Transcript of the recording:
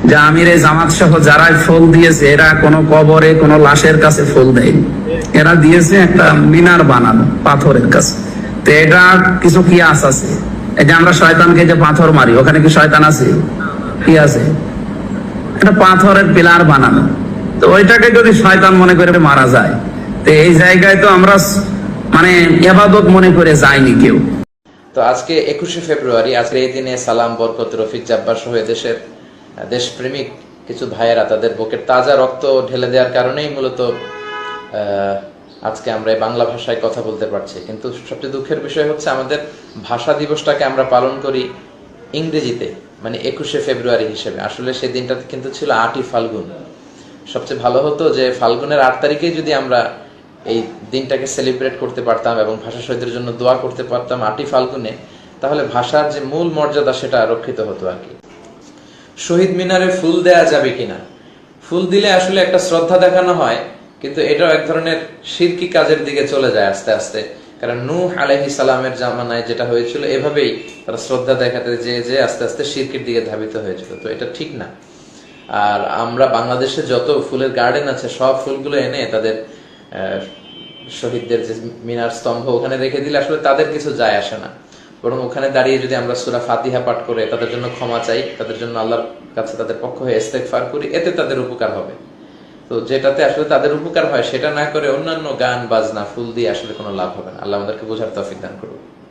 যে আমির জামাত সহ যারা ফুল দিয়েছে এরা কোনো কবরে কোনো লাশের কাছে ফুল দেয়নি, এরা দিয়েছে একটা মিনার বানানো পাথরের কাছে। তো এটা কিছু কিয়াস আছে, এই যে আমরা শয়তানকে যে পাথর মারি, ওখানে কি শয়তান আছে? কি আছে? এটা পাথরের পিলার বানানো। তো ওইটাকে যদি শয়তান মনে করে মারা যায়, তো এই জায়গায় তো আমরা মানে ইবাদত মনে করে যাইনি কেউ। তো আজকে 21শে ফেব্রুয়ারি, আজকে এই দিনে সালাম, বরকত, রফিক, জাব্বার সহ দেশের দেশপ্রেমিক কিছু ভাইয়েরা তাদের বুকের তাজা রক্ত ঢেলে দেওয়ার কারণেই মূলত আজকে আমরা বাংলা ভাষায় কথা বলতে পারছি। কিন্তু সবচেয়ে দুঃখের বিষয় হচ্ছে আমাদের ভাষা দিবসটাকে আমরা পালন করি ইংরেজিতে, মানে 21শে ফেব্রুয়ারি হিসেবে। আসলে সেই দিনটা কিন্তু ছিল 8ই ফাল্গুন। সবচেয়ে ভালো হতো যে ফাল্গুনের 8 তারিখেই যদি আমরা এই দিনটাকে সেলিব্রেট করতে পারতাম এবং ভাষা শহীদদের জন্য দোয়া করতে পারতাম 8ই ফাল্গুনে, তাহলে ভাষার যে মূল মর্যাদা সেটা রক্ষিত হতো আর কি। শহীদ মিনারে ফুল দেয়া যাবে কিনা? ফুল দিলে আসলে একটা শ্রদ্ধা দেখানো হয়, কিন্তু এটাও এক ধরনের শিরকি কাজের দিকে চলে যায় আস্তে আস্তে। কারণ নূহ আলাইহিস সালামের জামানায় যেটা হয়েছিল, এভাবেই তারা শ্রদ্ধা দেখাতে যে আস্তে আস্তে শিরকির দিকে ধাবিত হয়েছিল। তো এটা ঠিক না। আর আমরা বাংলাদেশে যত ফুলের গার্ডেন আছে সব ফুলগুলো এনে তাদের শহীদদের যে মিনার স্তম্ভ ওখানে রেখে দিলে আসলে তাদের কিছু যায় আসে না। বরং ওখানে দাঁড়িয়ে যদি আমরা সূরা ফাতিহা পাঠ করে তাদের জন্য ক্ষমা চাই, তাদের জন্য আল্লাহর কাছে তাদের পক্ষ হয়ে ইস্তেগফার করি, এতে তাদের উপকার হবে। তো যেটাতে আসলে তাদের উপকার হয় সেটা না করে অন্যান্য গান বাজনা ফুল দিয়ে আসলে কোনো লাভ হবে না। আল্লাহ আমাদেরকে বোঝার তৌফিক দান করুন।